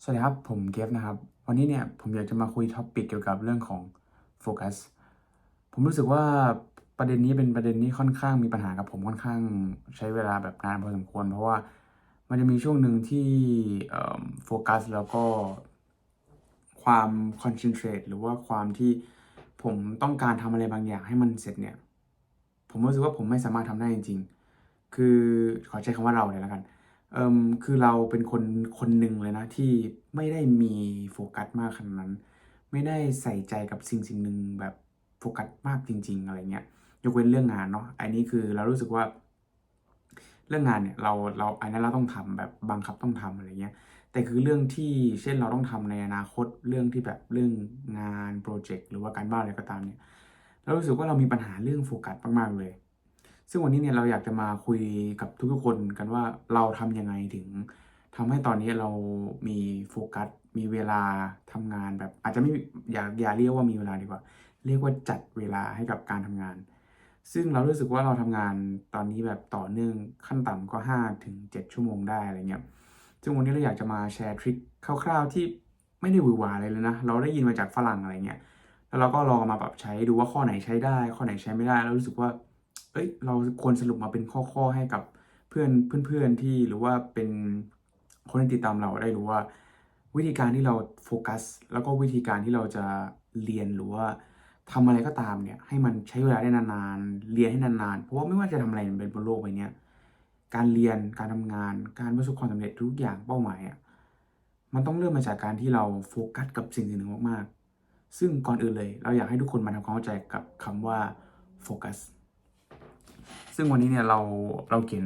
สวัสดีครับผมเกฟนะครับวันนี้เนี่ยผมอยากจะมาคุยท็อปิกเกี่ยวกับเรื่องของโฟกัสผมรู้สึกว่าประเด็นนี้เป็นประเด็นที่ค่อนข้างมีปัญหากับผมค่อนข้างใช้เวลาแบบนานพอสมควรเพราะว่ามันจะมีช่วงหนึ่งที่โฟกัสแล้วก็ความคอนเซนเทรตหรือว่าความที่ผมต้องการทำอะไรบางอย่างให้มันเสร็จเนี่ยผมรู้สึกว่าผมไม่สามารถทำได้จริงๆคือขอใช้คำว่าเราเลยแล้วกัน คือเราเป็นคนคนหนึ่งเลยนะที่ไม่ได้มีโฟกัสมากขนาดนั้นไม่ได้ใส่ใจกับสิ่งหนึ่งแบบโฟกัสมากจริงๆอะไรเงี้ยยกเว้นเรื่องงานเนาะอันนี้คือเรารู้สึกว่าเรื่องงานเนี่ยเราอันนั้นเราต้องทำแบบบังคับต้องทำอะไรเงี้ยแต่คือเรื่องที่เช่นเราต้องทำในอนาคตเรื่องที่แบบเรื่องงานโปรเจกต์หรือว่าการบ้านอะไรก็ตามเนี่ยเรารู้สึกว่าเรามีปัญหาเรื่องโฟกัสมากๆเลย ซึ่งวันนี้เนี่ยเราอยากจะมาคุยกับทุกๆคนกันว่าเราทำยังไงถึงทำให้ตอนนี้เรามีโฟกัสมีเวลาทำงานแบบอาจจะไม่อย่าเรียกว่ามีเวลาดีกว่าเรียกว่าจัดเวลาให้กับการทำงานซึ่งเรารู้สึกว่าเราทำงานตอนนี้แบบต่อเนื่องขั้นต่ำก็5 ถึง 7 ชั่วโมงได้อะไรเงี้ยซึ่งวันนี้เราอยากจะมาแชร์ทริคคร่าวๆที่ไม่ได้หวือหวาอะไรเลยนะเราได้ยินมาจากฝรั่งอะไรเงี้ยแล้วเราก็ลองเอามาปรับใช้ดูว่าข้อไหนใช้ได้ข้อไหนใช้ไม่ได้แล้วรู้สึกว่า เราควรสรุปมาเป็นข้อให้กับเพื่อนที่หรือว่าเป็นคนที่ติดตามเราได้รู้ว่าวิธีการที่เราโฟกัสแล้วก็วิธีการที่เราจะเรียนหรือว่าทำอะไรก็ตามเนี่ยให้มันใช้เวลาได้นานๆเรียนให้นานๆเพราะว่าไม่ว่าจะทำอะไรบนโลกใบนี้การเรียนการทำงานการประสบความสำเร็จทุกอย่างเป้าหมายอ่ะมันต้องเริ่มมาจากการที่เราโฟกัสกับสิ่งหนึ่งมากๆซึ่งก่อนอื่นเลยเราอยากให้ทุกคนมาทำความเข้าใจกับคำว่าโฟกัส ซึ่งวันนี้เนี่ยเราเขียน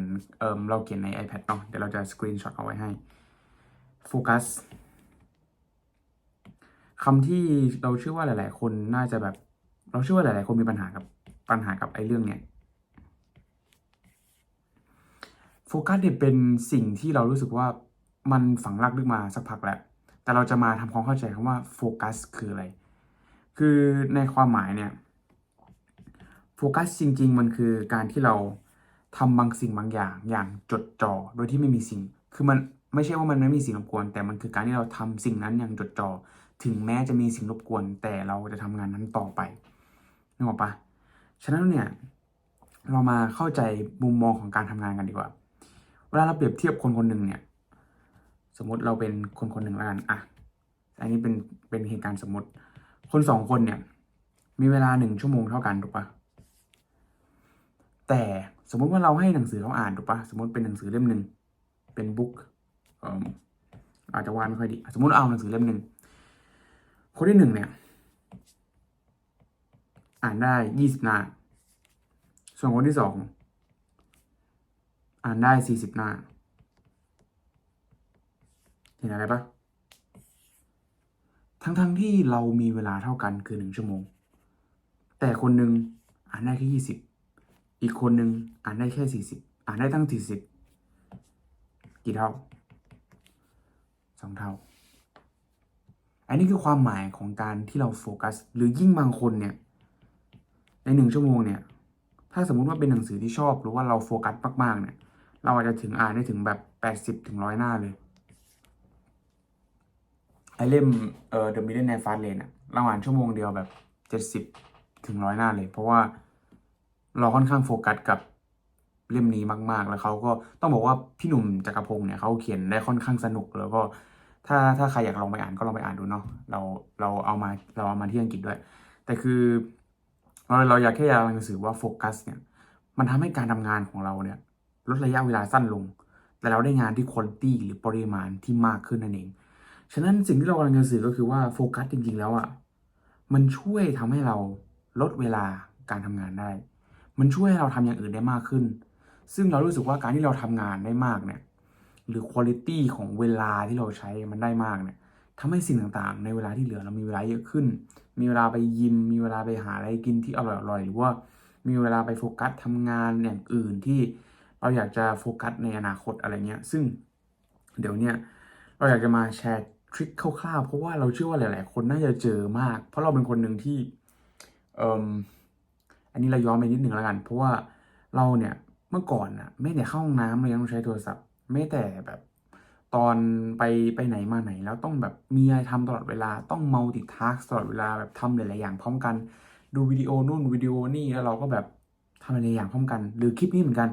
เราเขียนใน iPad เนาะเดี๋ยวเราจะสกรีนช็อตเอาไว้ให้โฟกัสคำที่เราเชื่อว่าหลายๆคนน่าจะแบบเราเชื่อว่าหลายๆคนมีปัญหากับไอ้เรื่องเนี้ยโฟกัสเนี่ยเป็นสิ่งที่เรารู้สึกว่ามันฝังรากลึกมาสักพักแล้วแต่เราจะมาทำความเข้าใจคำว่าโฟกัสคืออะไรคือในความหมายเนี่ย โฟกัสจริงๆมันคือการที่เราทำบางสิ่งบางอย่างอย่างจดจ่อโดยที่ไม่มีสิ่งคือมันไม่ใช่ว่ามันไม่มีสิ่งรบกวนแต่มันคือการที่เราทำสิ่งนั้นอย่างจดจ่อถึงแม้จะมีสิ่งรบกวนแต่เราจะทำงานนั้นต่อไปนึกออกปะฉะนั้นเนี่ยเรามาเข้าใจมุมมองของการทำงานกันดีกว่าเวลาเราเปรียบเทียบคนคนหนึ่งเนี่ยสมมติเราเป็นคนคนหนึ่งแล้วกันอ่ะอันนี้เป็นเหตุการณ์สมมติคนสองคนเนี่ยมีเวลา1 ชั่วโมงเท่ากันถูกปะ แต่สมมุติว่าเราให้หนังสือเขาอ่านถูกปะสมมติเป็นหนังสือเล่มหนึ่งเป็นบุ๊กเอ่ออาจจะวาดไม่ค่อยดีสมมติเอาหนังสือเล่มหนึ่งคนที่หนึ่งเนี่ยอ่านได้20 หน้าส่วนคนที่สองอ่านได้40 หน้าเห็นอะไรปะทั้งที่เรามีเวลาเท่ากันคือ1 ชั่วโมงแต่คนหนึ่งอ่านได้แค่20อีกคนหนึ่งอ่านได้แค่40อ่านได้ตั้ง40กี่เท่า2 เท่า อันนี้คือความหมายของการที่เราโฟกัสหรือยิ่งบางคนเนี่ยใน1 ชั่วโมงเนี่ยถ้าสมมุติว่าเป็นหนังสือที่ชอบหรือว่าเราโฟกัสมากๆเนี่ยเราอาจจะถึงอ่านได้ถึงแบบ80 ถึง 100 หน้าเลยไอเล่มThe Millionaire Fast Lane อะเราอ่านชั่วโมงเดียวแบบ70 ถึง 100 หน้าเลยเพราะว่าเราค่อนข้างโฟกัสกับเล่มนี้มากๆแล้วเขาก็ต้องบอกว่าพี่หนุ่มจักรพงศ์เนี่ยเขาเขียนได้ค่อนข้างสนุกแล้วก็ถ้าใครอยากลองไปอ่านก็ลองไปอ่านดูเนาะเราเอามาที่อังกฤษด้วยแต่คือเราอยากหนังสือว่าโฟกัสเนี่ยมันทำให้การทำงานของเราเนี่ยลดระยะเวลาสั้นลงแต่เราได้งานที่คุณภาพหรือปริมาณที่มากขึ้นนั่นเอง ฉะนั้นสิ่งที่เรากำลังจะสื่อก็คือว่าโฟกัสจริงๆแล้วอ่ะมันช่วยทำให้เราลดเวลาการทำงานได้ มันช่วยให้เราทำอย่างอื่นได้มากขึ้น ซึ่งเรารู้สึกว่าการที่เราทำงานได้มากเนี่ยหรือคุณภาพของเวลาที่เราใช้มันได้มากเนี่ยทำให้สิ่งต่างๆในเวลาที่เหลือเรามีเวลาเยอะขึ้น มีเวลาไปยิมมีเวลาไปหาอะไรกินที่อร่อยๆหรือว่ามีเวลาไปโฟกัสทำงานอย่างอื่นที่เราอยากจะโฟกัสในอนาคตอะไรเงี้ยซึ่งเดี๋ยวเนี้ย เราอยากจะมาแชร์ทริคคร่าวๆเพราะว่าเราเชื่อว่าหลายๆคนน่าจะเจอมากเพราะเราเป็นคนหนึ่งที่เอ่มอันนี้เราย้อนไปนิดหนึ่งแล้วกันเพราะว่าเราเนี่ยเมื่อก่อนน่ะไม่แต่เข้าห้องน้ำเรายังต้องใช้โทรศัพท์ไม่แต่แบบต ตอนไปไหนมาไหนแล้วต้องแบบมีอะไรทำตลอดเวลาต้อง multitask ตลอดเวลาแบบทำหลายๆอย่างพร้อมกันดูวิดีโอนู่นวิดีโอนี่แล้วเราก็แบบทำหลายๆอย่างพร้อมกันหรือคลิปนี้เหมือนกัน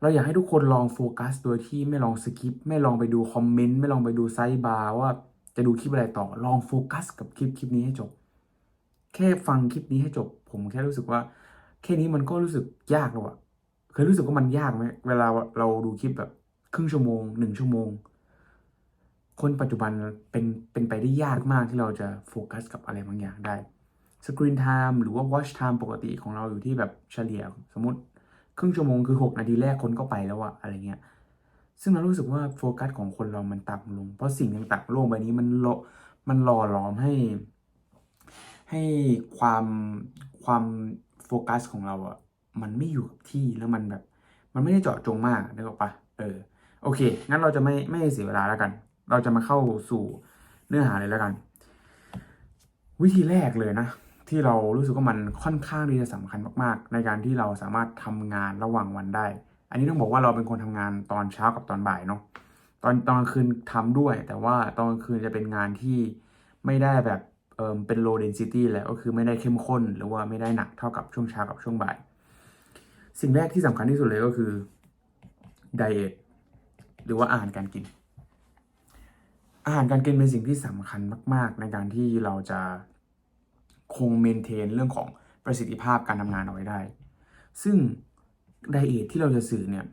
เราอยากให้ทุกคนลองโฟกัสโดยที่ไม่ลองสคิปไม่ลองไปดูคอมเมนต์ไม่ลองไปดูไซด์บาร์ว่าจะดูคลิปอะไรต่อลองโฟกัสกับคลิปนี้ให้จบแค่ฟังคลิปนี้ให้จบผมแค่รู้สึกว่าแค่นี้มันก็รู้สึกยากแล้วอะเคยรู้สึกว่ามันยากไหมเวลาเราดูคลิปแบบครึ่งชั่วโมง1 ชั่วโมงคนปัจจุบันเป็นไปได้ยากมากที่เราจะโฟกัสกับอะไรบางอย่างได้สกรีนไทม์หรือว่า watch time ปกติของเราอยู่ที่แบบเฉลี่ยสมมติครึ่งชั่วโมงคือ6 นาทีแรกคนก็ไปแล้วอะอะไรเงี้ยซึ่งเรารู้สึกว่าโฟกัสของคนเรามันต่ำลงเพราะสิ่งต่างๆโลกใบนี้มันหล่อหลอมให้ความโฟกัสของเราอะมันไม่อยู่กับที่แล้วมันแบบมันไม่ได้เจาะจงมากนึกออกปะโอเคงั้นเราจะไม่เสียเวลาแล้วกันเราจะมาเข้าสู่เนื้อหาเลยแล้วกันวิธีแรกเลยนะที่เรารู้สึกว่ามันค่อนข้างที่จะสำคัญมากๆในการที่เราสามารถทำงานระหว่างวันได้อันนี้ต้องบอกว่าเราเป็นคนทำงานตอนเช้ากับตอนบ่ายเนาะตอนกลางคืนทำด้วยแต่ว่าตอนกลางคืนจะเป็นงานที่ไม่ได้แบบเป็น low density แหละก็คือไม่ได้เข้มข้นหรือว่าไม่ได้หนักเท่ากับช่วงเช้ากับช่วงบ่ายสิ่งแรกที่สำคัญที่สุดเลยก็คือไดเอทหรือว่าอาหารการกินอาหารการกินเป็นสิ่งที่สำคัญมากๆในการที่เราจะคงเมนเทนเรื่องของประสิทธิภาพการทำงานเอาไว้ได้ซึ่งไดเอทที่เราจะสื่อเนี่ย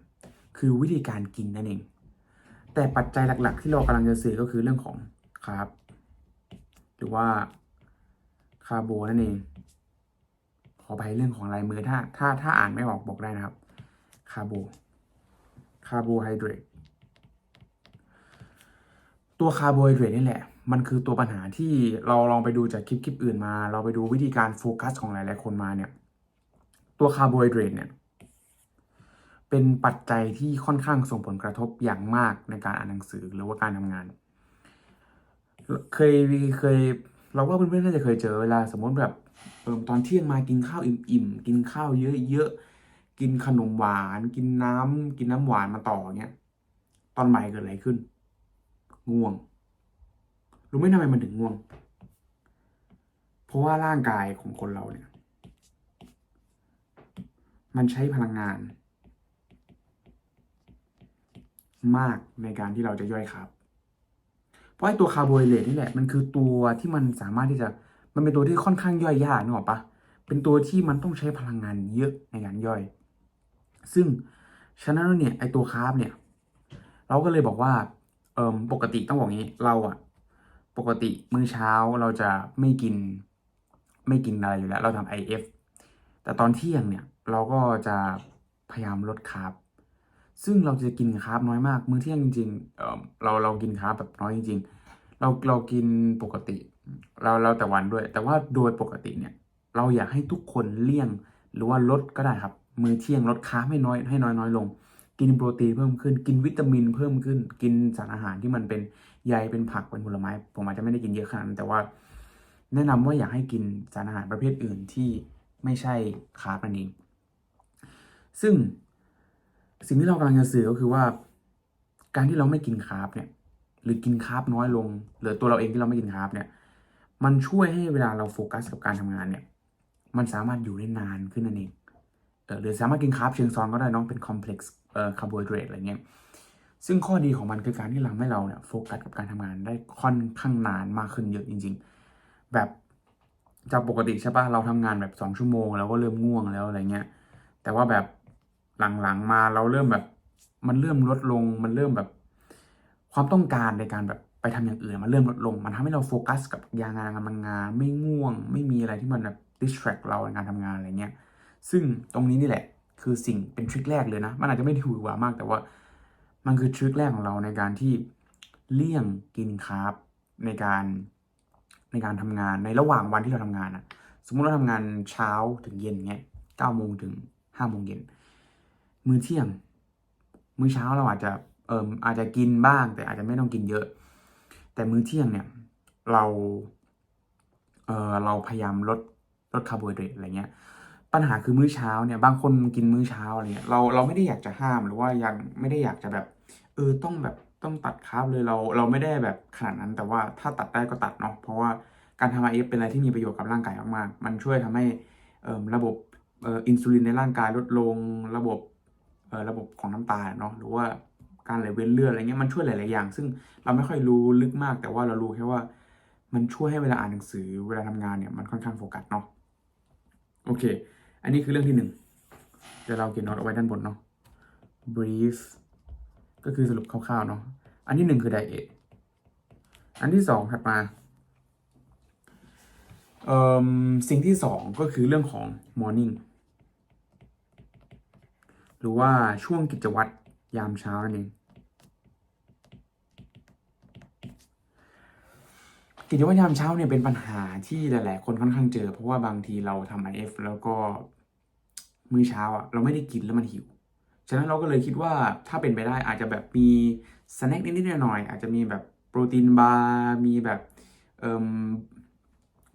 คือวิธีการกินนั่นเองแต่ปัจจัยหลักๆที่เรากำลังจะสื่อก็คือเรื่องของคาร์บหรือว่าคาร์โบนั่นเองขอไปเรื่องของลายมือถ้าอ่านไม่ออกบอกได้นะครับคาร์โบไฮเดรตตัวคาร์โบไฮเดรตนี่แหละมันคือตัวปัญหาที่เราลองไปดูจากคลิปอื่นมาเราไปดูวิธีการโฟกัสของหลายๆคนมาเนี่ยตัวคาร์โบไฮเดรตเนี่ยเป็นปัจจัยที่ค่อนข้างส่งผลกระทบอย่างมากในการอ่านหนังสือหรือว่าการทำงานเคยเราว่าเพื่อนๆน่าจะเคยเจอเวลาสมมติแบบตอนเที่ยงมากินข้าวอิ่มๆกินข้าวเยอะๆกินขนมหวานกินน้ำหวานมาต่อเงี้ยตอนบ่ายเกิดอะไรขึ้นง่วงรู้ไหมทำไมมันถึงง่วงเพราะว่าร่างกายของคนเราเนี่ยมันใช้พลังงานมากในการที่เราจะย่อยคาร์บเพราะไอ้ตัวคาร์โบไฮเดรตนี่แหละมันคือตัวที่มันสามารถที่จะมันเป็นตัวที่ค่อนข้างย่อยยากนึกออกปะเป็นตัวที่มันต้องใช้พลังงานเยอะในการย่อยซึ่งฉะนั้นเนี่ยไอ้ตัวคาร์บเนี่ยเราก็เลยบอกว่าปกติต้องบอกงี้เราอะปกติมื้อเช้าเราจะไม่กินอะไรอยู่แล้วเราทำ IF แต่ตอนเที่ยงเนี่ยเราก็จะพยายามลดคาร์บซึ่งเราจะกินคาร์บน้อยมากมื้อเที่ยงจริงๆเรากินคาร์บแบบน้อยจริงๆเรากินปกติเราแต่วันด้วยแต่ว่าโดยปกติเนี่ยเราอยากให้ทุกคนเลี่ยงหรือว่าลดก็ได้ครับมื้อเที่ยงลดคาร์บให้น้อยลงกินโปรตีนเพิ่มขึ้นกินวิตามินเพิ่มขึ้นกินสารอาหารที่มันเป็นใยเป็นผักเป็นผลไม้ผมอาจจะไม่ได้กินเยอะขนาดนั้นแต่ว่าแนะนำว่าอยากให้กินสารอาหารประเภทอื่นที่ไม่ใช่คาร์บนั่นเองซึ่งสิ่งที่เรากำลังจะสื่อก็คือว่าการที่เราไม่กินคาร์บเนี่ยหรือกินคาร์บน้อยลงหรือตัวเราเองที่เราไม่กินคาร์บเนี่ยมันช่วยให้เวลาเราโฟกัสกับการทำงานเนี่ยมันสามารถอยู่ได้นานขึ้นนั่นเองหรือสามารถกินคาร์บเชิงซ้อนก็ได้น้องเป็นคอมเพล็กซ์คาร์โบไฮเดรตอะไรเงี้ยซึ่งข้อดีของมันคือการที่ทำให้เราเนี่ยโฟกัสกับการทำงานได้ค่อนข้างนานมากขึ้นเยอะจริงๆแบบจากปกติใช่ปะเราทำงานแบบ2 ชั่วโมงแล้วก็เริ่มง่วงแล้วอะไรเงี้ยแต่ว่าแบบหลังๆมาเราเริ่มแบบมันเริ่มลดลงมันเริ่มแบบความต้องการในการแบบไปทำอย่างอื่นมันเริ่มลดลงมันทำให้เราโฟกัสกับงานทำงานไม่ง่วงไม่มีอะไรที่มันแบบ distract เราในการทำงานอะไรเงี้ยซึ่งตรงนี้นี่แหละคือสิ่งเป็นทริคแรกเลยนะมันอาจจะไม่ถูกกว่ามากแต่ว่ามันคือทริคแรกของเราในการที่เลี่ยงกินคาร์บในการทำงานในระหว่างวันที่เราทำงานอะสมมุติเราทำงานเช้าถึงเย็นเงี้ย9 โมงถึง5 โมงเย็นมื้อเที่ยงมื้อเช้าเราอาจจะกินบ้างแต่อาจจะไม่ต้องกินเยอะ แต่มื้อเที่ยงเนี่ยเราเราพยายามลดคาร์โบไฮเดรตอะไรเงี้ยปัญหาคือมื้อเช้าเนี่ยบางคนกินมื้อเช้าอะไรเงี้ยเราไม่ได้อยากจะห้ามหรือว่ายังไม่ได้อยากจะแบบต้องแบบ ต้องตัดคาร์บเลยเราไม่ได้แบบขนาดนั้น แต่ว่าถ้าตัดได้ก็ตัดเนาะเพราะว่าการทำ IF เป็นอะไรที่มีประโยชน์กับร่างกายมากๆมันช่วยทำให้ระบบอินซูลินในร่างกายลดลงระบบของน้ำตาลเนาะหรือว่าการไหลเวียนเลือดอะไรเงี้ยมันช่วยหลายๆอย่างซึ่งเราไม่ค่อยรู้ลึกมาก แต่ว่าเรารู้แค่ว่ามันช่วยให้เวลาอ่านหนังสือเวลาทำงานเนี่ยมันค่อนข้างโฟกัสเนาะโอเคอันนี้คือเรื่องที่หนึ่งเดี๋ยวเราเขียนโน้ตเอาไว้ด้านบนเนาะ brief ก็คือสรุปคร่าวๆเนาะอันที่หนึ่งคือ diet อันที่สองถัดมาสิ่งที่สองก็คือเรื่องของ morning หรือว่าช่วงกิจวัตรยามเช้านั่นเองกิจวัตรยามเช้าเนี่ยเป็นปัญหาที่หลายๆคนค่อนข้างเจอเพราะว่าบางทีเราทำ IF แล้วก็มื้อเช้าเราไม่ได้กินแล้วมันหิวฉะนั้นเราก็เลยคิดว่าถ้าเป็นไปได้อาจจะแบบมีสแน็คนิดๆหน่อยๆอาจจะมีแบบโปรตีนบาร์มีแบบ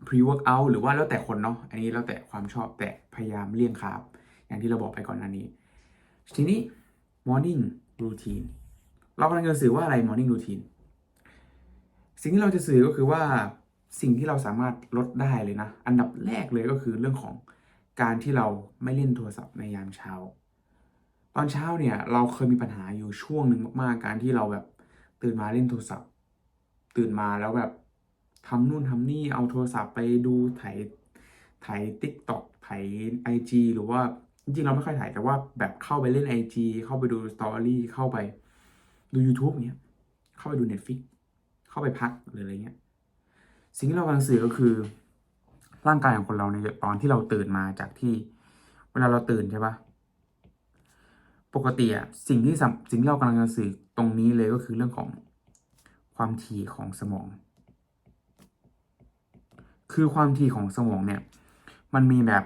pre-workout หรือว่าแล้วแต่คนเนาะอันนี้แล้วแต่ความชอบแต่พยายามเลี่ยงคาร์บอย่างที่เราบอกไปก่อนหน้านี้ทีนี้ morning routine เรากำลังจะสื่อว่าอะไร morning routine สิ่งที่เราจะสื่อก็คือว่าสิ่งที่เราสามารถลดได้เลยนะอันดับแรกเลยก็คือเรื่องของการที่เราไม่เล่นโทรศัพท์ในยามเช้าตอนเช้าเนี่ยเราเคยมีปัญหาอยู่ช่วงหนึ่งมากๆการที่เราแบบตื่นมาเล่นโทรศัพท์ตื่นมาแล้วแบบทำนู่นทำนี่เอาโทรศัพท์ไปดูถ่ายติ๊กต็อกถ่ายไอจีหรือว่าจริงๆเราไม่ค่อยถ่ายแต่ว่าแบบเข้าไปเล่นไอจีเข้าไปดูสตอรี่เข้าไปดู YouTube เนี้ยเข้าไปดู Netflix เข้าไปพักหรืออะไรเงี้ยสิ่งที่เรากำลังสื่อก็คือร่างกายของคนเราในตอนที่เราตื่นมาจากที่เวลาเราตื่นใช่ปะปกติสิ่งที่เรากำลังจะสื่อตรงนี้เลยก็คือเรื่องของความถี่ของสมอง คือความถี่ของสมองเนี่ยมันมีแบบ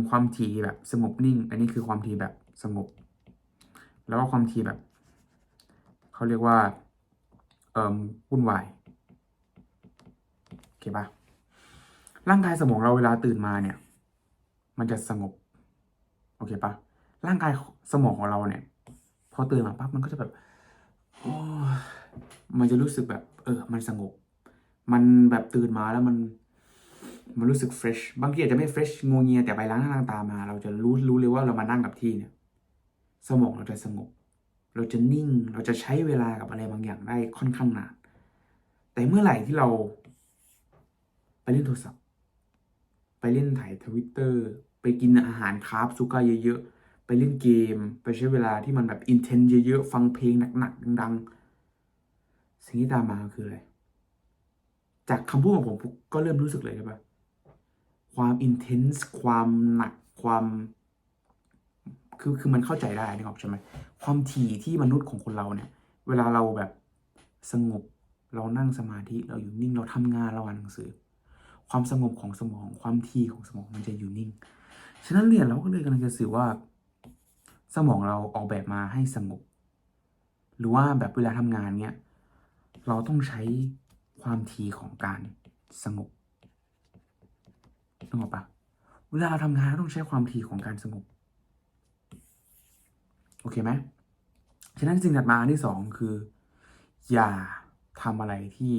ความถี่แบบสงบนิ่งอันนี้คือความถี่แบบสงบแล้วก็ความถี่แบบเขาเรียกว่าวุ่นวายโอเคปะร่างกายสมองเราเวลาตื่นมาเนี่ยมันจะสงบโอเคปะร่างกายสมองของเราเนี่ยพอตื่นมาปั๊บมันก็จะแบบโอ้มันจะรู้สึกแบบมันสงบมันแบบตื่นมาแล้วมันรู้สึกเฟรชบางทีอาจจะไม่เฟรชงัวเงียแต่ไปล้างหน้าล้างตามาเราจะรู้เลยว่าเรามานั่งกับที่เนี่ยสมองเราจะสงบเราจะนิ่งเราจะใช้เวลากับอะไรบางอย่างได้ค่อนข้างนานแต่เมื่อไหร่ที่เราไปเล่นโทรศัพท์ไปเล่นถ่ายทวิตเตอร์ไปกินอาหารคาร์บซูการ์เยอะๆไปเล่นเกมไปใช้เวลาที่มันแบบอินเทนเยอะๆฟังเพลงหนักๆดังๆสิ่งที่ตามมาคืออะไรจากคำพูดของผมก็เริ่มรู้สึกเลยใช่ปะ ความอินเทนส์ความหนักความคือมันเข้าใจได้นึกออกใช่ไหมความถี่ที่มนุษย์ของคนเราเนี่ยเวลาเราแบบสงบเรานั่งสมาธิเราอยู่นิ่งเราทำงานเราอ่านหนังสือความสงบของสมองความถี่ของสมองมันจะอยู่นิ่งฉะนั้นเนี่ยเราก็เลยกำลังจะสื่อว่าสมองเราออกแบบมาให้สงบหรือว่าแบบเวลาทำงานเนี่ยเราต้องใช้ความถี่ของการสงบนึกออกปะเวลาเราทำงานเราต้องใช้ความถี่ของการสงบโอเคไหม ฉะนั้นสิ่งถัดมาอันที่สองคือ อย่าทำอะไรที่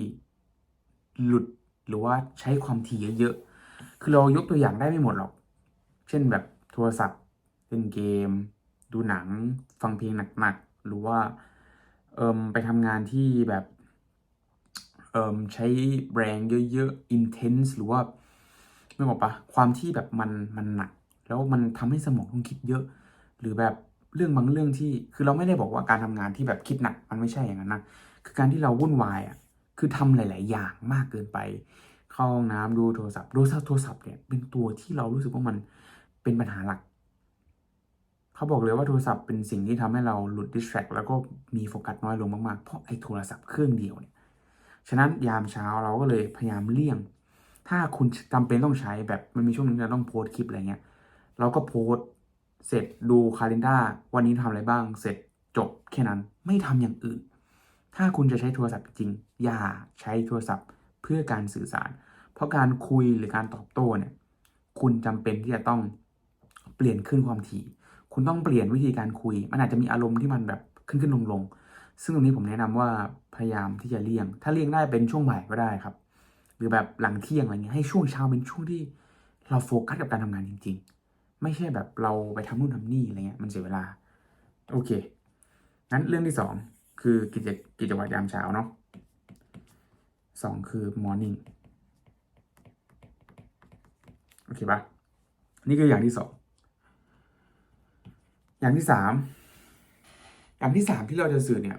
หลุดหรือว่าใช้ความถี่เยอะๆคือเรายกตัวอย่างได้ไม่หมดหรอก เช่นแบบโทรศัพท์เล่นเกม ดูหนังฟังเพลงหนักๆหรือว่าไปทำงานที่แบบใช้แรงเยอะๆ intense หรือว่าไม่บอกปะความที่แบบมันหนัก แล้วมันทำให้สมองต้องคิดเยอะ หรือแบบเรื่องบางเรื่องที่คือเราไม่ได้บอกว่าการทำงานที่แบบคิดหนักมันไม่ใช่อย่างนั้นนะคือการที่เราวุ่นวายอ่ะคือทำหลายๆอย่างมากเกินไปเข้าห้องน้ำดูโทรศัพท์เนี่ยเป็นตัวที่เรารู้สึกว่ามันเป็นปัญหาหลักเขาบอกเลยว่าโทรศัพท์เป็นสิ่งที่ทำให้เราหลุดดิสแทรกแล้วก็มีโฟกัสน้อยลงมากๆเพราะไอ้โทรศัพท์เครื่องเดียวเนี่ยฉะนั้นยามเช้าเราก็เลยพยายามเลี่ยงถ้าคุณจำเป็นต้องใช้แบบมันมีช่วงนึงเราต้องโพสต์คลิปอะไรเงี้ยเราก็โพสต์ เสร็จดูคาล endar วันนี้ทำอะไรบ้างเสร็จจบแค่นั้นไม่ทำอย่างอื่น ถ้าคุณจะใช้โทรศัพท์จริงอย่าใช้โทรศัพท์เพื่อการสื่อสาร เพราะการคุยหรือการตอบโต้เนี่ยคุณจำเป็นที่จะต้องเปลี่ยนขึ้นความถี่คุณต้องเปลี่ยนวิธีการคุยมันอาจจะมีอารมณ์ที่มันแบบขึ้นลง ซึ่งตรงนี้ผมแนะนำว่าพยายามที่จะเลี่ยง ถ้าเลี่ยงได้เป็นช่วงบ่ายก็ได้ครับ หรือแบบหลังเที่ยงอะไรเงี้ยให้ช่วงเช้าเป็นช่วงที่เราโฟกัสกับการทำงานจริงๆไม่ใช่แบบเราไปทำนู่นทำนี่อะไรเงี้ยมันเสียเวลาโอเคงั้นเรื่องที่สองคือกิจวัตรยามเช้าเนาะสองคือ morning โอเคปะนี่คืออย่างที่สองอย่างที่สามที่เราจะสื่อเนี่ย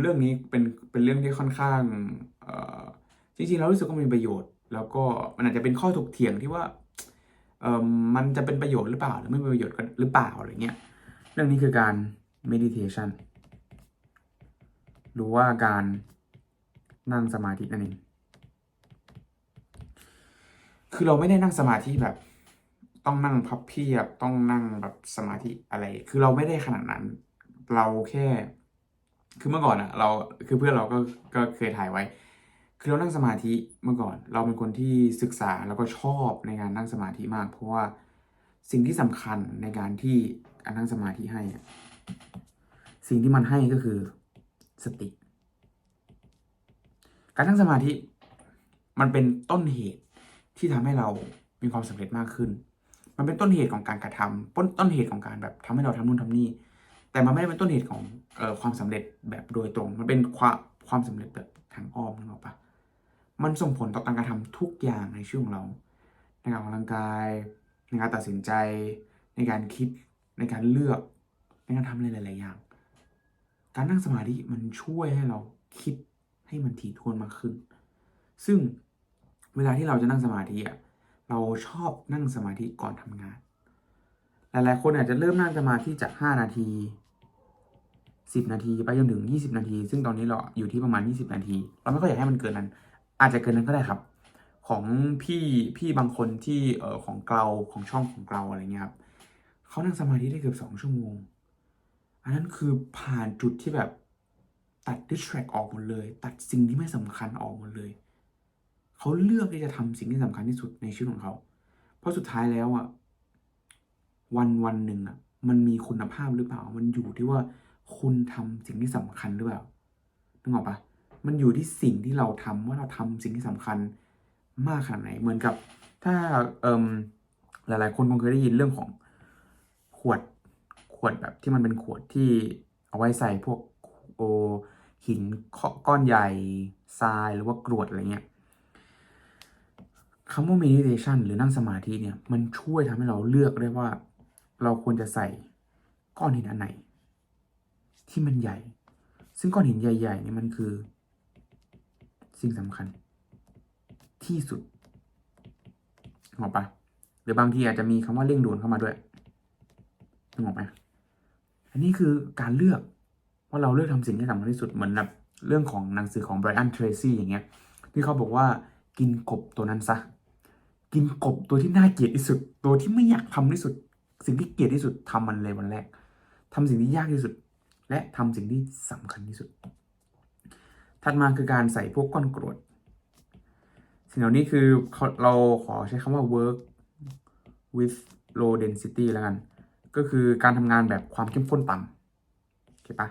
เรื่องนี้เป็นเรื่องที่ค่อนข้างเอ่อจริงๆเรารู้สึกว่ามีประโยชน์ แล้วก็มันอาจจะเป็นข้อถกเถียงที่ว่ามันจะเป็นประโยชน์หรือเปล่าหรือไม่เป็นประโยชน์หรือเปล่าอะไรเงี้ยเรื่องนี้คือการ meditation หรือว่าการนั่งสมาธินั่นเองคือเราไม่ได้นั่งสมาธิแบบต้องนั่งพับเพียบต้องนั่งแบบสมาธิอะไรคือเราไม่ได้ขนาดนั้นเราแค่คือเมื่อก่อนอะเราคือเพื่อนเราก็เคยถ่ายไว้คือเรานั่งสมาธิเมื่อก่อนเราเป็นคนที่ศึกษาแล้วก็ชอบในการนั่งสมาธิมากเพราะว่าสิ่งที่สำคัญในการที่การนั่งสมาธิให้อะสิ่งที่มันให้ก็คือสติ การนั่งสมาธิมันเป็นต้นเหตุที่ทำให้เรามีความสำเร็จมากขึ้น มันเป็นต้นเหตุของการกระทำต้นเหตุของการแบบทำให้เราทำนู่นทำนี่แต่มันไม่ได้เป็นต้นเหตุของความสำเร็จแบบโดยตรง มันเป็นความสำเร็จแบบทางอ้อมนึกออกปะมันส่งผลต่อการกระทำทุกอย่างในชีวิตของเราในการออกกำลังกายในการตัดสินใจในการคิดในการเลือกในการทำอะไรหลายๆอย่างการนั่งสมาธิมันช่วยให้เราคิดให้มันถี่ถ้วนมากขึ้น ซึ่งเวลาที่เราจะนั่งสมาธิอ่ะเราชอบนั่งสมาธิก่อนทำงาน หลายๆคนอาจจะเริ่มนั่งสมาธิจาก5 นาที10 นาทีไปจนถึง20 นาที ซึ่งตอนนี้เราอยู่ที่ประมาณ20 นาที เราไม่ค่อยอยากให้มันเกินนั้น อาจจะเกินนั้นก็ได้ครับ ของพี่บางคนที่ของเราของช่องของเราอะไรเงี้ยครับเขานั่งสมาธิได้เกือบ2 ชั่วโมง อันนั้นคือผ่านจุดที่แบบตัด distract ออกหมดเลย ตัดสิ่งที่ไม่สำคัญออกหมดเลย เขาเลือกที่จะทำสิ่งที่สำคัญที่สุดในชีวิตของเขา เพราะสุดท้ายแล้วอ่ะวันหนึ่งอ่ะมันมีคุณภาพหรือเปล่า มันอยู่ที่ว่าคุณทำสิ่งที่สำคัญหรือเปล่านึกออกปะมันอยู่ที่สิ่งที่เราทำว่าเราทำสิ่งที่สำคัญมากขนาดไหน เหมือนกับถ้าหลายๆคนคงเคยได้ยินเรื่องของขวดแบบที่มันเป็นขวดที่เอาไว้ใส่พวกโอหินก้อนใหญ่ทรายหรือว่ากรวดอะไรเงี้ย คำว่า meditation หรือนั่งสมาธิเนี่ยมันช่วยทำให้เราเลือกได้ว่าเราควรจะใส่ก้อนหินอันไหน ที่มันใหญ่ ซึ่งก้อนหินใหญ่ๆเนี่ยมันคือสิ่งสำคัญที่สุดนึกออกปะหรือบางทีอาจจะมีคำว่าเร่งด่วนเข้ามาด้วยนึกออกไหมอันนี้คือการเลือกว่าเราเลือกทำสิ่งที่สำคัญที่สุดเหมือนแบบเรื่องของหนังสือของไบรอันเทรซี่อย่างเงี้ยที่เขาบอกว่ากินกบตัวนั้นซะ กินกบตัวที่น่าเกลียดที่สุดตัวที่ไม่อยากทำที่สุด สิ่งที่เกลียดที่สุดทำมันเลยวันแรกทำสิ่งที่ยากที่สุด และทำสิ่งที่สำคัญที่สุด ถัดมาคือการใส่พวกก้อนกรวดสิ่งเหล่านี้คือเราขอใช้คำว่า work with low density แล้วกัน ก็คือการทำงานแบบความเข้มข้นต่ำโอเคปะ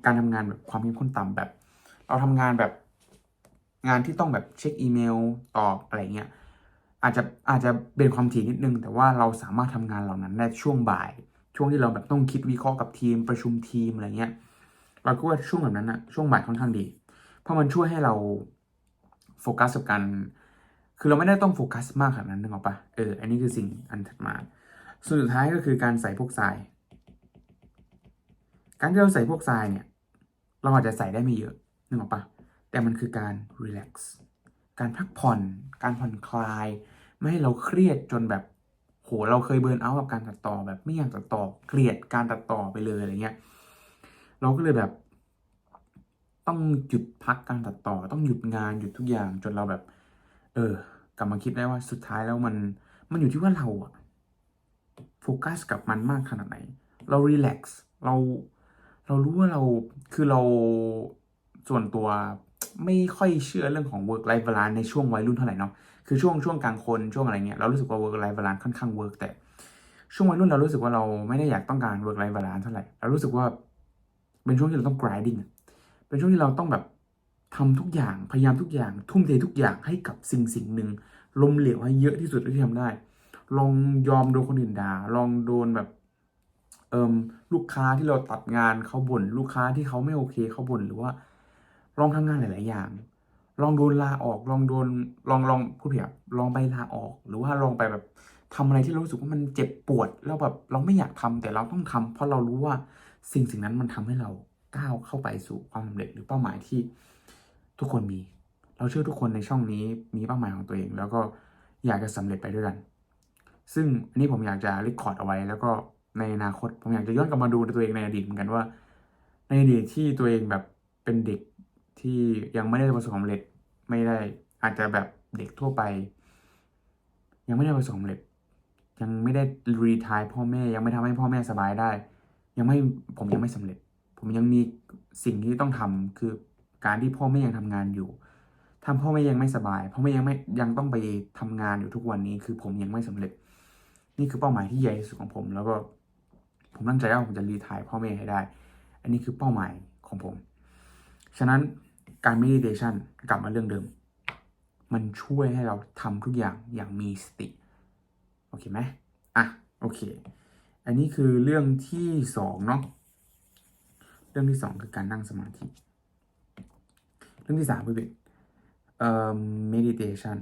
การทำงานแบบความเข้มข้นต่ำแบบ เราทำงานแบบงานที่ต้องแบบเช็คอีเมลตอบอะไรเงี้ยอาจจะเป็นความถี่นิดนึงแต่ว่าเราสามารถทำงานเหล่านั้นได้ช่วงบ่าย ช่วงที่เราแบบต้องคิดวิเคราะห์กับทีมประชุมทีมอะไรเงี้ยเราก็ว่าช่วงแบบนั้นอะช่วงบ่ายค่อนข้างดี เพราะมันช่วยให้เราโฟกัสกับการคือเราไม่ได้ต้องโฟกัสมากขนาดนั้นนึกออกปะอันนี้คือสิ่งอันถัดมาส่วนสุดท้ายก็คือการใส่พวกทราย การที่เราใส่พวกทรายเนี่ยเราอาจจะใส่ได้ไม่เยอะนึกออกปะแต่มันคือการรีแลกซ์การพักผ่อนการผ่อนคลายไม่ให้เราเครียดจนแบบโหเราเคยเบิร์นเอาท์กับการตัดต่อแบบไม่อยากตัดต่อเกลียดการตัดต่อไปเลยอะไรเงี้ยเราก็เลยแบบต้องหยุดพักการตัดต่อต้องหยุดงานหยุดทุกอย่างจนเราแบบกลับมาคิดได้ว่าสุดท้ายแล้วมันอยู่ที่ว่าเราอะโฟกัสกับมันมากขนาดไหนเรารีแลกซ์เรารู้ว่าเราคือเราส่วนตัวไม่ค่อยเชื่อเรื่องของ work life balance ในช่วงวัยรุ่นเท่าไหร่เนาะคือช่วงกลางคนช่วงอะไรเงี้ยเรารู้สึกว่า work life balance ค่อนข้าง work แต่ช่วงวัยรุ่นเรารู้สึกว่าเราไม่ได้อยากต้องการ work life balance เท่าไหร่เรารู้สึกว่า เป็นช่วงที่เราต้อง grinding เป็นช่วงที่เราต้องแบบทำทุกอย่างพยายามทุกอย่างทุ่มเททุกอย่างให้กับสิ่งหนึ่งล้มเหลวให้เยอะที่สุดที่ทำได้ลองยอมโดนคนอื่นด่าลองโดนแบบลูกค้าที่เราตัดงานเขาบ่นลูกค้าที่เขาไม่โอเคเขาบ่นหรือว่าลองทำงานหลายๆอย่างลองโดนลาออกลองโดนลองพูดผิดลองไปลาออกหรือว่าลองไปแบบทำอะไรที่เรารู้สึกว่ามันเจ็บปวดแล้วแบบเราไม่อยากทำแต่เราต้องทำเพราะเรารู้ว่าสิ่งนั้นมันทำให้เราก้าวเข้าไปสู่ความสำเร็จหรือเป้าหมายที่ทุกคนมีเราเชื่อทุกคนในช่องนี้มีเป้าหมายของตัวเอง แล้วก็อยากจะสำเร็จไปด้วยกัน ซึ่งอันนี้ผมอยากจะรีคอร์ดเอาไว้แล้วก็ในอนาคตผมอยากจะย้อนกลับมาดูตัวเองในอดีตเหมือนกันว่าในอดีตที่ตัวเองแบบเป็นเด็กที่ยังไม่ได้ประสบความสำเร็จไม่ได้อาจจะแบบเด็กทั่วไป ยังไม่ได้ประสบความสำเร็จยังไม่ได้รีไทร์พ่อแม่ยังไม่ทำให้พ่อแม่สบายได้ยังไม่ผมยังไม่สำเร็จ ผมยังมีสิ่งที่ต้องทำคือการที่พ่อแม่ยังทำงานอยู่ทำพ่อแม่ยังไม่สบายพ่อแม่ยังต้องไปทำงานอยู่ทุกวันนี้คือผมยังไม่สำเร็จ นี่คือเป้าหมายที่ใหญ่ที่สุดของผม แล้วก็ผมตั้งใจว่าผมจะรีไทร์พ่อแม่ให้ได้ อันนี้คือเป้าหมายของผม ฉะนั้นการ meditation กลับมาเรื่องเดิม มันช่วยให้เราทำทุกอย่างมีสติ โอเคไหมอ่ะโอเค อันนี้คือเรื่องที่สองเนาะเรื่องที่สองคือการนั่งสมาธิ เรื่องที่สามคือmeditation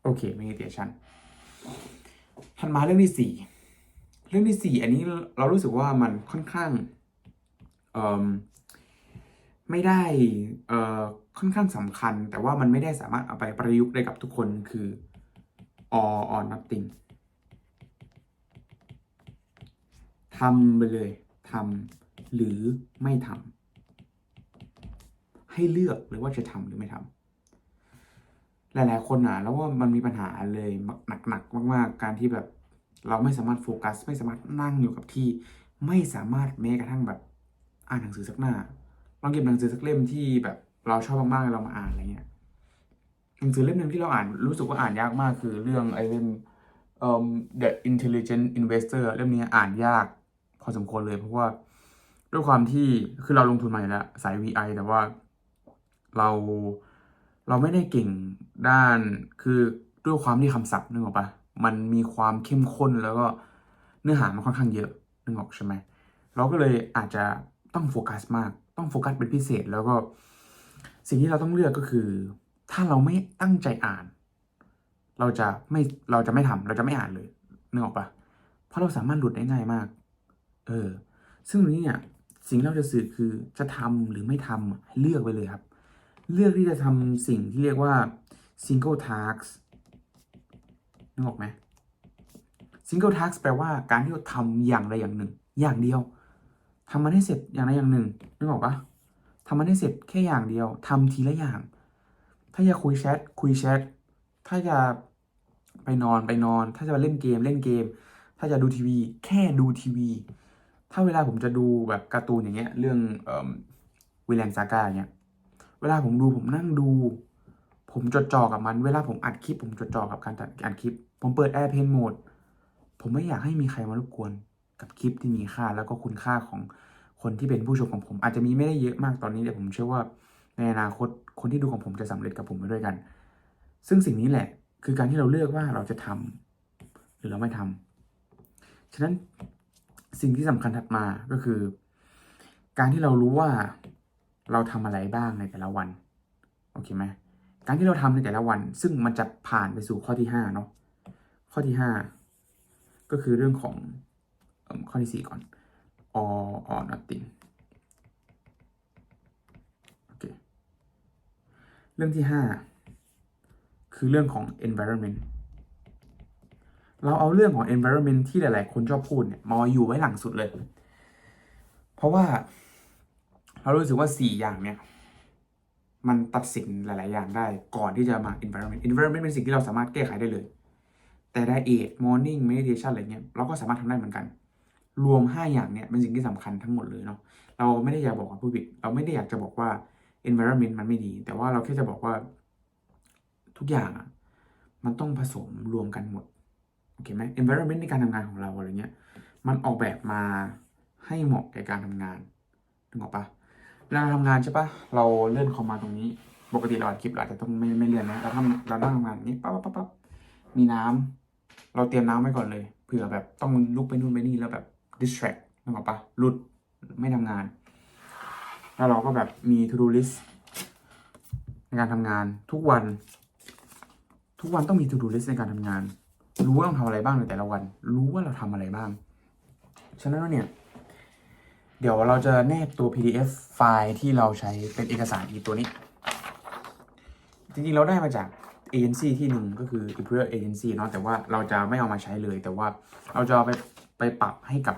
โอเค meditation ถัดมาเรื่องที่สี่อันนี้เรารู้สึกว่ามันค่อนข้างไม่ได้ค่อนข้างสำคัญ แต่ว่ามันไม่ได้สามารถเอาไปประยุกต์ได้กับทุกคนคือ all or nothing ทำไปเลยทำหรือไม่ทำให้เลือกเลยว่าจะทำหรือไม่ทำหลายๆคนแล้วว่ามันมีปัญหาเลยหนักมากๆการที่แบบเราไม่สามารถโฟกัสไม่สามารถนั่งอยู่กับที่ไม่สามารถแม้กระทั่งแบบอ่านหนังสือสักหน้าลองเก็บหนังสือสักเล่มที่แบบเราชอบมากๆเรามาอ่านอะไรเงี้ยหนังสือเล่มหนึ่งที่เราอ่านรู้สึกว่าอ่านยากมากคือเรื่องไอ้เล่มThe Intelligent Investor เล่มนี้อ่านยากพอสมควรเลยเพราะว่าด้วยความที่คือเราลงทุนมาอยู่แล้วสาย VI แต่ว่าเราเราไม่ได้เก่งด้านคือด้วยความที่คำศัพท์นึกออกปะมันมีความเข้มข้นแล้วก็เนื้อหามันค่อนข้างเยอะนึกออกใช่ไหมเราก็เลยอาจจะต้องโฟกัสมากต้องโฟกัสเป็นพิเศษแล้วก็สิ่งที่เราต้องเลือกก็คือ ถ้าเราไม่ตั้งใจอ่าน เราจะไม่ทำเราจะไม่อ่านเลยนึกออกปะเพราะเราสามารถหลุดได้ง่ายมากเออซึ่งตรงนี้เนี่ยสิ่งที่เราจะสื่อคือจะทำหรือไม่ทำให้เลือกไปเลยครับ เลือกที่จะทำสิ่งที่เรียกว่า single task นึกออกไหม single task แปลว่าการที่เราทำอย่างใดอย่างหนึ่ง อย่างเดียวทำมันให้เสร็จอย่างใดอย่างหนึ่งนึกออกปะทำมันให้เสร็จแค่อย่างเดียวทำทีละอย่าง ถ้าจะคุยแชทถ้าจะไปนอนถ้าจะมาเล่นเกมถ้าจะดูทีวีแค่ดูทีวีถ้าเวลาผมจะดูแบบการ์ตูนอย่างเงี้ยเรื่องวิลแลนซาก้าอย่างเงี้ยเวลาผมดูผมนั่งดู ผมจดจ่อกับมันเวลาผมอัดคลิปผมจดจ่อกับการอัดคลิปผมเปิด Airplane Mode ผมไม่อยากให้มีใครมารบกวนกับคลิปที่มีค่าแล้วก็คุณค่าของคนที่เป็นผู้ชมของผมอาจจะมีไม่ได้เยอะมากตอนนี้แต่ผมเชื่อว่าในอนาคตคนที่ดูของผมจะสำเร็จกับผมไปด้วยกัน ซึ่งสิ่งนี้แหละคือการที่เราเลือกว่าเราจะทำหรือเราไม่ทำฉะนั้นสิ่งที่สำคัญถัดมาก็คือ การที่เรารู้ว่าเราทำอะไรบ้างในแต่ละวันโอเคไหมการที่เราทำในแต่ละวัน ซึ่งมันจะผ่านไปสู่ข้อที่5เนาะข้อที่5ก็คือเรื่องของข้อที่4ก่อน all or nothing โอเคเรื่องที่5คือเรื่องของ environment เราเอาเรื่องของ environment ที่หลายๆคนชอบพูดเนี่ยมาอยู่ไว้หลังสุดเลย เพราะว่าเรารู้สึกว่า4อย่างเนี่ยมันตัดสินหลายๆอย่างได้ก่อนที่จะมา environment เป็นสิ่งที่เราสามารถแก้ไขได้เลย แต่ diet morning meditation อะไรเงี้ยเราก็สามารถทำได้เหมือนกัน รวม5อย่างเนี่ยเป็นสิ่งที่สำคัญทั้งหมดเลยเนาะเราไม่ได้อยากบอกว่าผู้ผิดเราไม่ได้อยากจะบอกว่า environment มันไม่ดี แต่ว่าเราแค่จะบอกว่าทุกอย่างมันต้องผสมรวมกันหมดโอเคไหม environment ในการทำงานของเราอะไรเงี้ยมันออกแบบมา ให้เหมาะแก่การทำงานนึกออกปะเวลาเราทำงานใช่ปะเราเลื่อนคอมมาตรงนี้ปกติเราอัดคลิปเราอาจจะต้องไม่เลื่อนนะเรานั่งทำงานอย่างนี้ปั๊บมีน้ำเราเตรียมน้ำไว้ก่อนเลยเผื่อแบบต้องลุกไปนู่นไปนี่แล้วแบบ distract นึกออกปะหลุดไม่ทำงาน แล้วเราก็แบบมี to do list ในการทำงานทุกวันต้องมี to do list ในการทำงาน รู้ว่าต้องทำอะไรบ้างในแต่ละวัน รู้ว่าเราทำอะไรบ้าง ฉะนั้นแล้วเนี่ย เดี๋ยวเราจะแนบตัว PDF ไฟล์ที่เราใช้เป็นเอกสารอีกตัวนี้ จริงๆเราได้มาจากเอเจนซี่ที่หนึ่งก็คือ Imperial Agency เนาะแต่ว่าเราจะไม่เอามาใช้เลย แต่ว่าเราจะเอาไปปรับให้กับ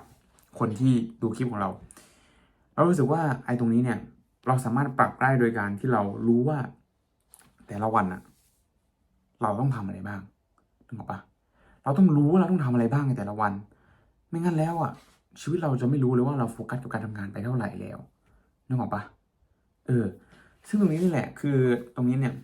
คนที่ดูคลิปของเรา เรารู้สึกว่าไอ้ตรงนี้เนี่ยเราสามารถปรับได้โดยการที่เรารู้ว่าแต่ละวันอะเราต้องทำอะไรบ้างถูกปะเราต้องรู้ว่าเราต้องทำอะไรบ้างในแต่ละวัน ไม่งั้นแล้วอะชีวิตเราจะไม่รู้เลยว่าเราโฟกัสกับการทำงานไปเท่าไหร่แล้วนึกออกปะซึ่งตรงนี้นี่แหละคือตรงนี้เนี่ย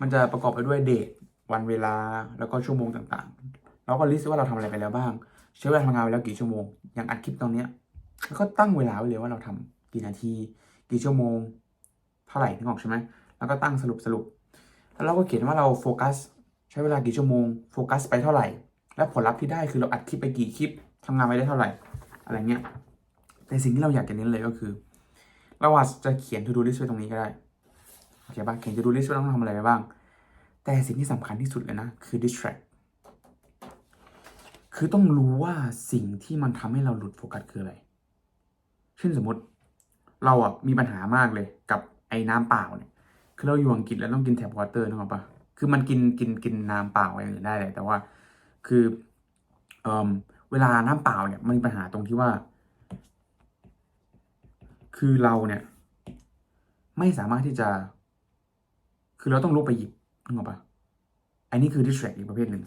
มันจะประกอบไปด้วยเดทวันเวลาแล้วก็ชั่วโมงต่างๆเราก็ลิสต์ว่าเราทำอะไรไปแล้วบ้างใช้เวลาทำงานไปแล้วกี่ชั่วโมงอย่างอัดคลิปตรงเนี้ยแล้วก็ตั้งเวลาไว้เลยว่าเราทำกี่นาทีกี่ชั่วโมงเท่าไหร่นึกออกใช่ไหมแล้วก็ตั้งสรุปแล้วเราก็เขียนว่าเราโฟกัสใช้เวลากี่ชั่วโมงโฟกัสไปเท่าไหร่และผลลัพธ์ที่ได้คือเราอัดคลิปไปกี่คลิปทำงานไปได้เท่าไหร่อะไรเงี้ยแต่สิ่งที่เราอยากจะเน้นเลยก็คือเราอาจจะเขียน to do list ไว้ตรงนี้ก็ได้โอเคป่ะเขียน to do list ว่าต้องทำอะไรไปบ้างแต่สิ่งที่สำคัญที่สุดเลยนะคือ distract คือต้องรู้ว่าสิ่งที่มันทำให้เราหลุดโฟกัสคืออะไรเช่นสมมติเราอ่ะมีปัญหามากเลยกับไอ้น้ำเปล่าเนี่ยคือเราอยู่อังกฤษแล้วต้องกินแท็บวอเตอร์นึกออกปะคือมันกินน้ำเปล่าอย่างอื่นได้เลยแต่ว่าคือเวลาน้ำเปล่าเนี่ยมันมีปัญหาตรงที่ว่าคือเราเนี่ยไม่สามารถที่จะคือเราต้องลุกไปหยิบนึกออกปะอันนี้คือ distract อีกประเภทหนึ่ง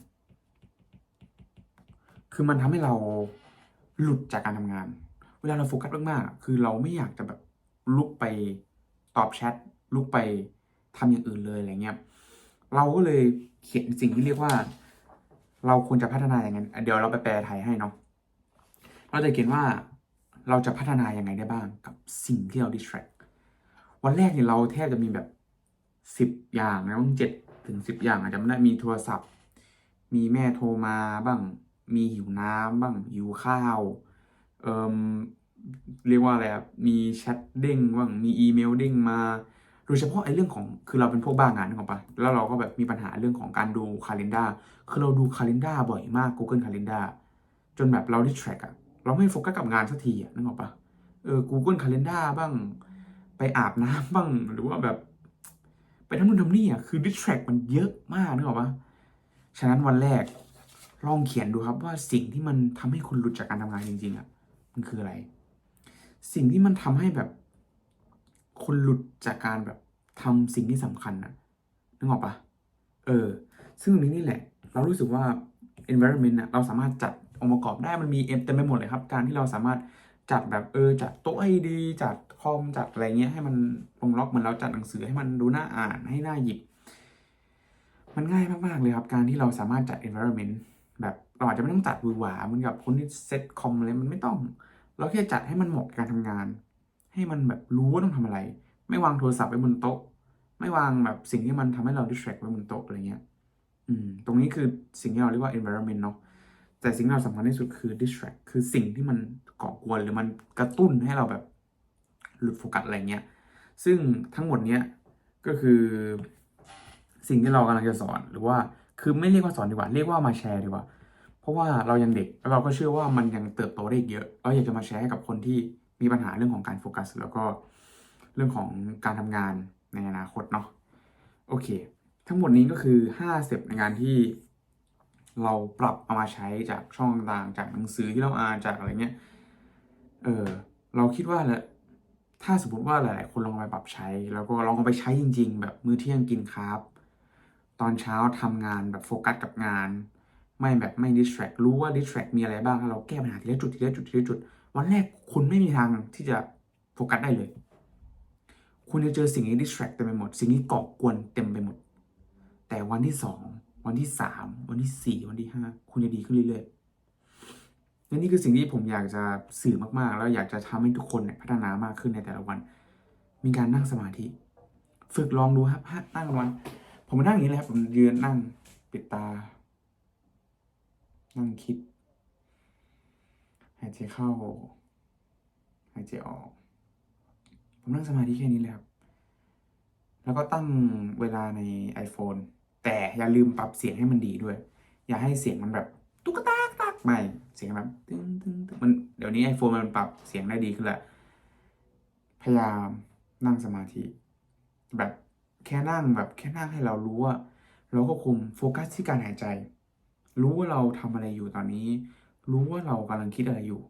คือมันทำให้เราหลุดจากการทำงานเวลาเราโฟกัสมากๆคือเราไม่อยากจะแบบลุกไปตอบแชทลุกไปทำอย่างอื่นเลยอะไรเงี้ยเราก็เลยเขียนสิ่งที่เรียกว่าเราควรจะพัฒนาอย่างนั้นเดี๋ยวเราไปแปลไทยให้เนาะเราจะเขียนว่าเราจะพัฒนายังไงได้บ้างกับสิ่งที่เรา distract วันแรกเนี่ยเราแทบจะมีแบบ10 อย่างนะต้อง7 ถึง 10 อย่างอาจจะไม่ได้มีโทรศัพท์ มีแม่โทรมาบ้าง มีหิวน้ำบ้างหิวข้าวเอ่มเรียกว่าอะไรครับมีแชทเด้งบ้างมีอีเมลเด้งมา โดยเฉพาะไอ้เรื่องของคือเราเป็นพวกบ้างานนึกออกปะแล้วเราก็แบบมีปัญหาเรื่องของการดูคาล endar คือเราดูคาล endar บ่อยมาก Google Calendar จนแบบเราดิสแทรกอะเราไม่โฟกัสกับงานสักทีอะนึกออกปะGoogle Calendar บ้างไปอาบน้ำบ้างหรือว่าแบบไปทำนู่นทำนี่อ่ะคือ distract มันเยอะมากนึกออกปะฉะนั้นวันแรกลองเขียนดูครับว่าสิ่งที่มันทำให้คุณหลุดจากการทำงานจริงๆอ่ะมันคืออะไร สิ่งที่มันทำให้แบบคนหลุดจากการแบบทำสิ่งที่สำคัญนะนึกออกปะซึ่งตรงนี้นี่แหละ เรารู้สึกว่า environment นะเราสามารถจัดองค์ประกอบได้มันมีเต็มไปหมดเลยครับ การที่เราสามารถจัดแบบจัดโต๊ะให้ดีจัดคอมจัดอะไรเงี้ยให้มันลงล็อกเหมือนเราจัดหนังสือให้มันดูน่าอ่านให้น่าหยิบ มันง่ายมากๆเลยครับ การที่เราสามารถจัด environment แบบเราอาจจะไม่ต้องจัดหวือหวาเหมือนกับคนที่เซตคอมอะไรมันไม่ต้อง เราแค่จัดให้มันเหมาะกับการทำงาน ให้มันแบบรู้ว่าต้องทำอะไร ไม่วางโทรศัพท์ไว้บนโต๊ะ ไม่วางแบบสิ่งที่มันทำให้เรา distract ไว้บนโต๊ะอะไรเงี้ยตรงนี้คือสิ่งที่เราเรียกว่า environment เนาะแต่สิ่งที่เราสำคัญที่สุดคือ distract คือสิ่งที่มันก่อกวนหรือมันกระตุ้นให้เราแบบหลุดโฟกัสอะไรเงี้ยซึ่งทั้งหมดเนี้ยก็คือสิ่งที่เรากำลังจะสอนหรือว่าคือไม่เรียกว่าสอนดีกว่าเรียกว่ามาแชร์ดีกว่าเพราะว่าเรายังเด็กแล้วเราก็เชื่อว่ามันยังเติบโตได้อีกเยอะเราอยากจะมาแชร์ให้กับคนที่มีปัญหาเรื่องของการโฟกัสแล้วก็เรื่องของการทำงานในอนาคตเนาะโอเคทั้งหมดนี้ก็คือ5สเต็ปในการที่เราปรับเอามาใช้จากช่องต่างๆจากหนังสือที่เราอ่านจากอะไรเงี้ยเราคิดว่าถ้าสมมติว่าหลายๆคนลองไปปรับใช้แล้วก็ลองเอาไปใช้จริงๆแบบมื้อเที่ยงกินคาร์บตอนเช้าทำงานแบบโฟกัสกับงานไม่แบบไม่ distract รู้ว่า distract มีอะไรบ้างแล้วเราแก้ปัญหาทีละจุดทีละจุดทีละจุดวันแรกคุณไม่มีทางที่จะโฟกัสได้เลยคุณจะเจอสิ่งนี้ distract เต็มไปหมดสิ่งนี้ก่อกวนเต็มไปหมดแต่วันที่2วันที่3วันที่4วันที่5คุณจะดีขึ้นเรื่อย และนี่คือสิ่งที่ผมอยากจะสื่อมากๆแล้วอยากจะทำให้ทุกคนเนี่ยพัฒนามากขึ้นในแต่ละวัน มีการนั่งสมาธิ ฝึกลองดูครับนั่งวัน ผมมานั่งอย่างนี้เลยครับผมยืนนั่งปิดตา นั่งคิดหายใจเข้าหายใจออก ผมนั่งสมาธิแค่นี้เลยครับ แล้วก็ตั้งเวลาใน iPhone แต่อย่าลืมปรับเสียงให้มันดีด้วย อย่าให้เสียงมันแบบตุ๊กตาตักไม่เสียงแบบตึ้งตึ้งตึ้งมันเดี๋ยวนี้ iPhone มันปรับเสียงได้ดีขึ้นแล้วพยายามนั่งสมาธิ แบบแค่นั่งให้เรารู้ว่า เราก็คุมโฟกัสที่การหายใจ รู้ว่าเราทำอะไรอยู่ตอนนี้ รู้ว่าเรากำลังคิดอะไรอยู่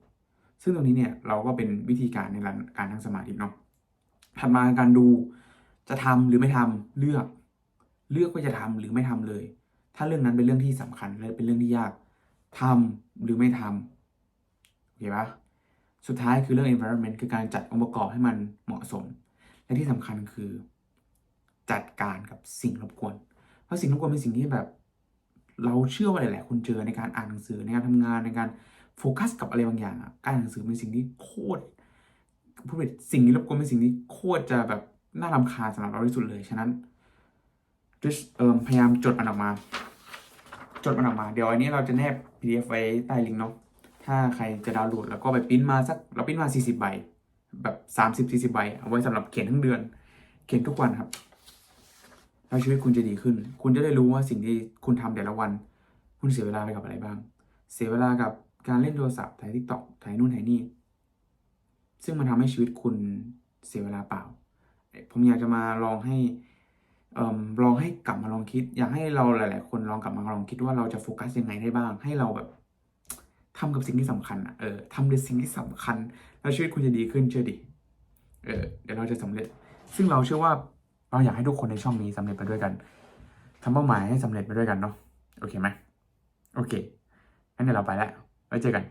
ซึ่งตรงนี้เนี่ยเราก็เป็นวิธีการในการนั่งสมาธิเนาะถัดมาการดูจะทำหรือไม่ทำเลือกว่าจะทำหรือไม่ทำเลย ถ้าเรื่องนั้นเป็นเรื่องที่สำคัญและเป็นเรื่องที่ยากทำหรือไม่ทำโอเคปะสุดท้ายคือเรื่อง environment คือการจัดองค์ประกอบให้มันเหมาะสม และที่สำคัญคือ จัดการกับสิ่งรบกวน เพราะสิ่งรบกวนเป็นสิ่งที่แบบ เราเชื่อว่าหลายๆคนเจอในการอ่านหนังสือในการทำงานในการโฟกัสกับอะไรบางอย่างอ่ะการอ่านหนังสือเป็นสิ่งที่โคตรพูดผิดสิ่งที่รบกวนเป็นสิ่งที่โคตรจะแบบน่ารำคาญสำหรับเราที่สุดเลยฉะนั้น just พยายามจดมันออกมา เดี๋ยวอันนี้เราจะแนบ PDF ไว้ใต้ลิงก์เนาะถ้าใครจะดาวน์โหลดแล้วก็ไปปริ้นมาเราปริ้นมา40 ใบ แบบ30-40 ใบเอาไว้สำหรับเขียนทั้งเดือน เขียนทุกวันครับแล้วชีวิตคุณจะดีขึ้น คุณจะได้รู้ว่าสิ่งที่คุณทำแต่ละวัน คุณเสียเวลาไปกับอะไรบ้าง เสียเวลากับการเล่นโทรศัพท์ถ่าย TikTok ถ่ายนู่นถ่ายนี่ ซึ่งมันทำให้ชีวิตคุณเสียเวลาเปล่า ผมอยากจะมาลองให้ลองให้กลับมาลองคิด อยากให้เราหลาย ๆ คนลองกลับมาลองคิดว่าเราจะโฟกัสยังไงได้บ้าง ให้เราแบบทำกับสิ่งที่สำคัญอ่ะทำในสิ่งที่สำคัญ แล้วชีวิตคุณจะดีขึ้นเชื่อดิเดี๋ยวเราจะสำเร็จ ซึ่งเราเชื่อว่าเราอยากให้ทุกคนในช่องนี้สำเร็จไปด้วยกันทำเป้าหมายให้สำเร็จไปด้วยกันเนาะโอเคไหมโอเคงั้นเดี๋ยวเราไปแล้วไว้เจอกัน